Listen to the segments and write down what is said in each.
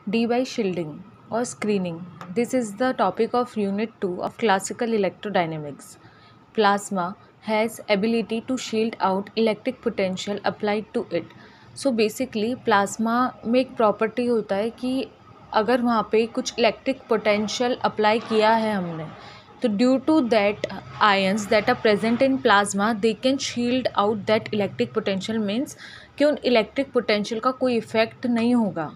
D by shielding or screening. This is the topic of Unit 2 of Classical Electrodynamics. Plasma has ability to shield out electric potential applied to it. So basically plasma में एक property होता है कि अगर वहाँ पे कुछ electric potential apply किया है हमने, तो due to that ions that are present in plasma they can shield out that electric potential. Means कि उन इलेक्ट्रिक पोटेंशियल का कोई इफ़ेक्ट नहीं होगा।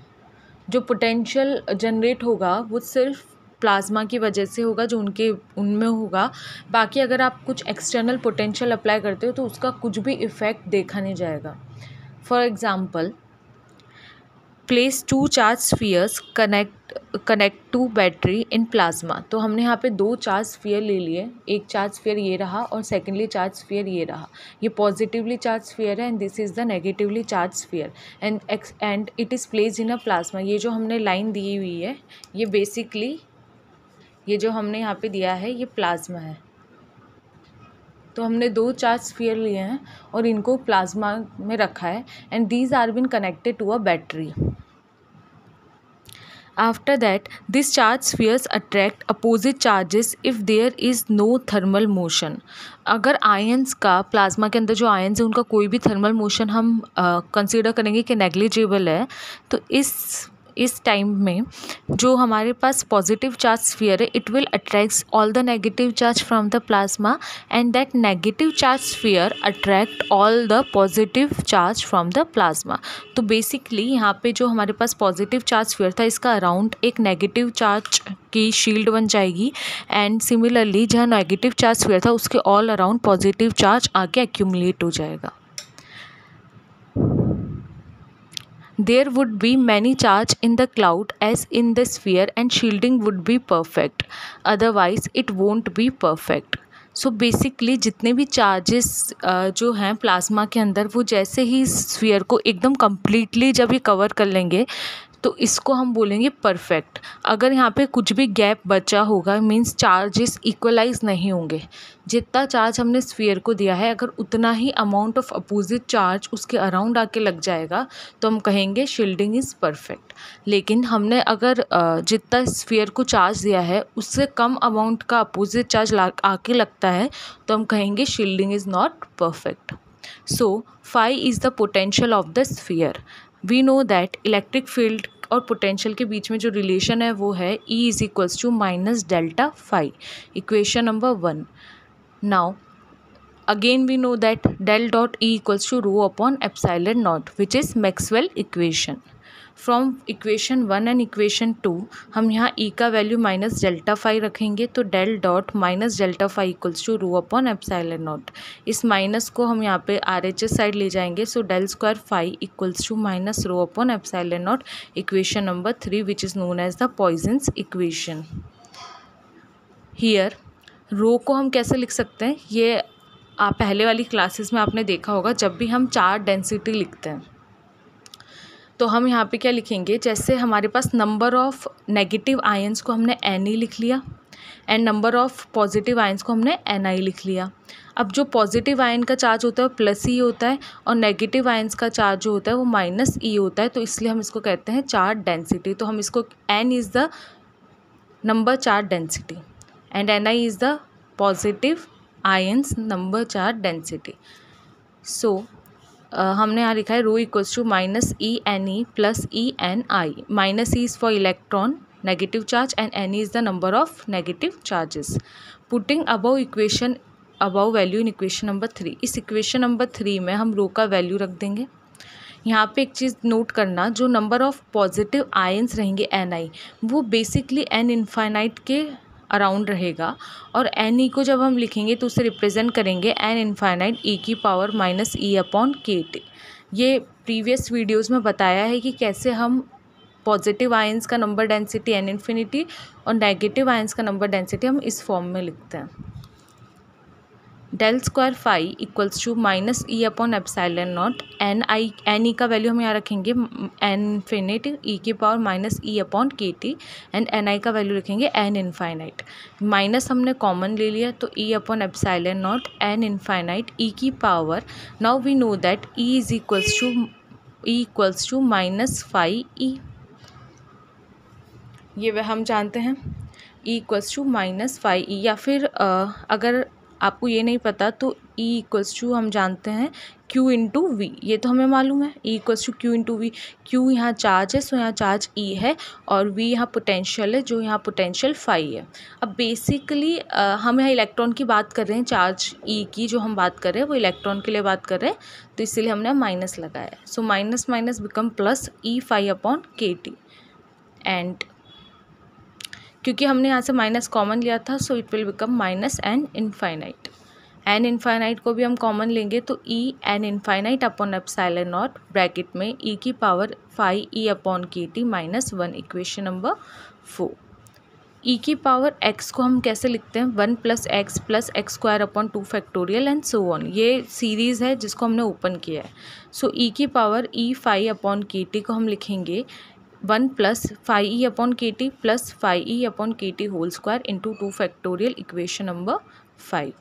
जो पोटेंशियल जनरेट होगा वो सिर्फ प्लाज्मा की वजह से होगा, जो उनमें होगा। बाकी अगर आप कुछ एक्सटर्नल पोटेंशियल अप्लाई करते हो तो उसका कुछ भी इफ़ेक्ट देखा नहीं जाएगा। For example, place 2 charge spheres connect to battery in plasma. तो हमने यहाँ पे 2 चार्ज स्फीयर ले लिए। एक चार्ज स्फीयर ये रहा और सेकेंडली चार्ज स्फीयर ये रहा। ये पॉजिटिवली चार्ज स्फीयर है and this is the negatively charge sphere and it is placed in a plasma. ये जो हमने लाइन दी हुई है, ये बेसिकली ये जो हमने यहाँ पे दिया है ये प्लाज्मा है। तो हमने 2 चार्ज स्फीयर लिए हैं और इनको प्लाज्मा में रखा है and these are been connected to a battery. After that, these charged spheres attract opposite charges if there is no thermal motion. अगर आयंस का प्लाज्मा के अंदर जो आयंस है उनका कोई भी थर्मल मोशन हम कंसीडर करेंगे कि नेग्लिजिबल है, तो इस टाइम में जो हमारे पास पॉजिटिव चार्ज स्फीयर है it will attracts all the negative charge from the plasma and that negative charge sphere attract all the positive charge from the plasma. तो बेसिकली यहाँ पे जो हमारे पास पॉजिटिव चार्ज स्फीयर था इसका अराउंड एक negative charge की शील्ड बन जाएगी एंड सिमिलरली जहाँ नेगेटिव चार्ज स्फीयर था उसके ऑल अराउंड पॉजिटिव चार्ज आके एक्यूमुलेट हो जाएगा। There would be many charge in the cloud as in the sphere and shielding would be perfect, otherwise it won't be perfect. So basically जितने भी charges जो हैं plasma के अंदर वो जैसे ही स्फीयर को एकदम कम्प्लीटली जब ये कवर कर लेंगे तो इसको हम बोलेंगे परफेक्ट। अगर यहाँ पे कुछ भी गैप बचा होगा मीन्स चार्जेस इक्वलाइज नहीं होंगे। जितना चार्ज हमने स्फीयर को दिया है अगर उतना ही अमाउंट ऑफ अपोजिट चार्ज उसके अराउंड आके लग जाएगा तो हम कहेंगे शील्डिंग इज़ परफेक्ट। लेकिन हमने अगर जितना स्फीयर को चार्ज दिया है उससे कम अमाउंट का अपोजिट चार्ज आके लगता है तो हम कहेंगे shielding is not perfect. So phi is the potential of the sphere. We know that electric field और पोटेंशियल के बीच में जो रिलेशन है वो है E is equals to minus delta phi, equation number 1। Now again we know that del dot E equals to rho upon epsilon naught which is Maxwell equation. From equation 1 and equation 2 हम यहाँ E का value minus delta phi रखेंगे तो del dot minus delta phi equals to rho upon epsilon naught. इस minus को हम यहाँ पे RHS साइड ले जाएंगे so del square phi equals to minus rho upon epsilon naught, equation number 3 which is known as the Poisson's equation. Here rho को हम कैसे लिख सकते हैं, ये आप पहले वाली क्लासेस में आपने देखा होगा। जब भी हम चार्ज डेंसिटी लिखते हैं तो हम यहाँ पे क्या लिखेंगे, जैसे हमारे पास नंबर ऑफ़ नेगेटिव आयंस को हमने Ni लिख लिया and number of positive ions को हमने Ni लिख लिया। अब जो पॉजिटिव आयन का चार्ज होता है वो प्लस ई होता है और नेगेटिव आयंस का चार्ज जो होता है वो माइनस ई होता है, तो इसलिए हम इसको कहते हैं चार्ज डेंसिटी। तो हम इसको N is the number charge density and Ni is the positive ions number charge density. So हमने यहाँ लिखा है rho equals to minus E N E plus E N I. Minus E is for electron negative charge and N E is the number of negative charges. Putting above value in equation number 3। इस equation number 3 में हम रो का value रख देंगे। यहाँ पे एक चीज़ note करना, जो नंबर ऑफ़ पॉजिटिव आयंस रहेंगे Ni वो बेसिकली n इन्फाइनाइट के अराउंड रहेगा और एन ई को जब हम लिखेंगे तो उसे रिप्रेजेंट करेंगे n इन्फाइनाइट e की power minus e upon k T. ये प्रीवियस वीडियोस में बताया है कि कैसे हम पॉजिटिव आयंस का नंबर डेंसिटी n इन्फिनिटी और नेगेटिव आयंस का नंबर डेंसिटी हम इस फॉर्म में लिखते हैं। Del square phi equals to minus e upon epsilon naught. N e का वैल्यू हम यहाँ रखेंगे एन इन्फिनिटी ई की power minus e upon k T and N आई का वैल्यू रखेंगे एन इन्फाइनाइट। माइनस हमने कॉमन ले लिया तो E upon epsilon naught N infinite E की power. Now we know that E is equals to minus phi E. ये वह हम जानते हैं E इक्वल्स टू -5e, या फिर अगर आपको ये नहीं पता तो E इक्वल्स टू हम जानते हैं Q इंटू वी, ये तो हमें मालूम है E equals to Q into V. Q यहाँ चार्ज है, सो यहाँ चार्ज E है, और V यहाँ पोटेंशियल है, जो यहाँ पोटेंशियल फाई है। अब बेसिकली हम यहाँ इलेक्ट्रॉन की बात कर रहे हैं, चार्ज E की जो हम बात कर रहे हैं वो इलेक्ट्रॉन के लिए बात कर रहे हैं, तो इसीलिए हमने माइनस लगाया है। So minus minus become plus E phi upon KT, and क्योंकि हमने यहाँ से माइनस कॉमन लिया था, so it will become minus n infinite. N infinite को भी हम कॉमन लेंगे तो e n infinite upon epsilon naught bracket में ई की power phi e upon KT -1, equation number 4। E की पावर एक्स को हम कैसे लिखते हैं, 1 + x square upon 2 factorial and so on. ये सीरीज़ है जिसको हमने ओपन किया है। सो ई की power e phi upon KT को हम लिखेंगे 1 + 5e upon KT + 5e upon KT whole square into 2 factorial, equation number 5।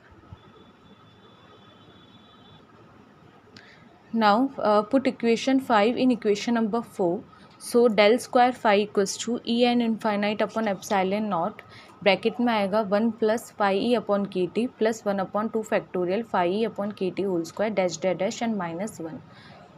Now put equation 5 in equation number 4। So del square phi equals to e n infinite upon epsilon naught, bracket में आएगा 1 + 5e upon KT + 1 upon 2 factorial 5e upon KT whole square dash dash dash and -1।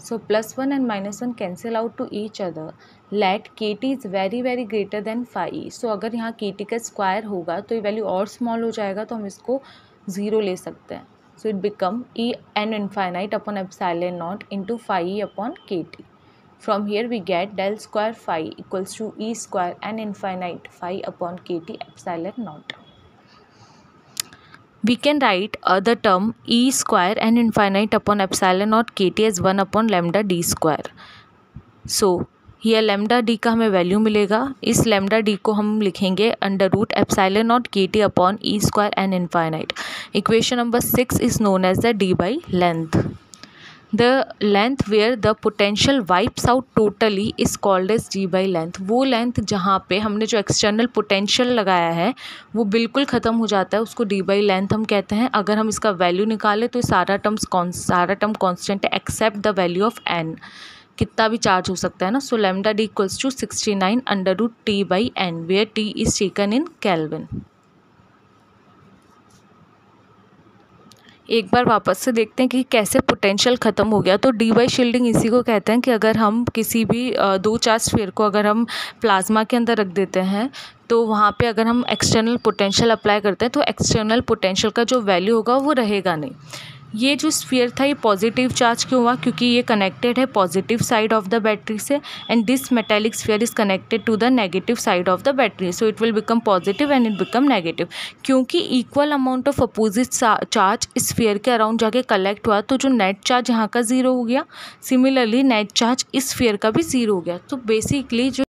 So +1 and -1 cancel out to each other. Let KT is very very greater than 5e. So अगर यहाँ KT का square होगा तो ये value और small हो जाएगा, तो हम इसको 0 ले सकते हैं। So it become E n infinite upon epsilon naught into 5e upon KT. From here we get del square phi equals to E square n infinite phi upon KT epsilon naught. We can write the term E square n infinite upon epsilon naught KT as 1 upon lambda d square. So here lambda d का हमें value मिलेगा, इस lambda d को हम लिखेंगे under root epsilon naught KT upon E square n infinite. Equation number 6 is known as the d by length. The length where the potential wipes out totally is called as g by length. वो length जहाँ पे हमने जो external potential लगाया है वो बिल्कुल ख़त्म हो जाता है, उसको d by length हम कहते हैं। अगर हम इसका वैल्यू निकालें तो सारा टर्म कांस्टेंट है except the value of n, कितना भी चार्ज हो सकता है ना। So lambda d equals to 69 under root T by n, where T is taken in kelvin. एक बार वापस से देखते हैं कि कैसे पोटेंशियल ख़त्म हो गया। तो डी बाई शील्डिंग इसी को कहते हैं कि अगर हम किसी भी दो चार्ज स्फीयर को अगर हम प्लाज्मा के अंदर रख देते हैं तो वहाँ पे अगर हम एक्सटर्नल पोटेंशियल अप्लाई करते हैं तो एक्सटर्नल पोटेंशियल का जो वैल्यू होगा वो रहेगा नहीं। ये जो स्फीयर था ये पॉजिटिव चार्ज क्यों हुआ, क्योंकि ये कनेक्टेड है positive side of the battery से, and this metallic sphere is connected to the negative side of the battery, so it will become positive and it become negative. क्योंकि equal amount of opposite charge इस sphere के around जाके collect हुआ तो जो net charge यहाँ का 0 हो गया, सिमिलरली नेट चार्ज इस स्फीयर का भी 0 हो गया। तो बेसिकली जो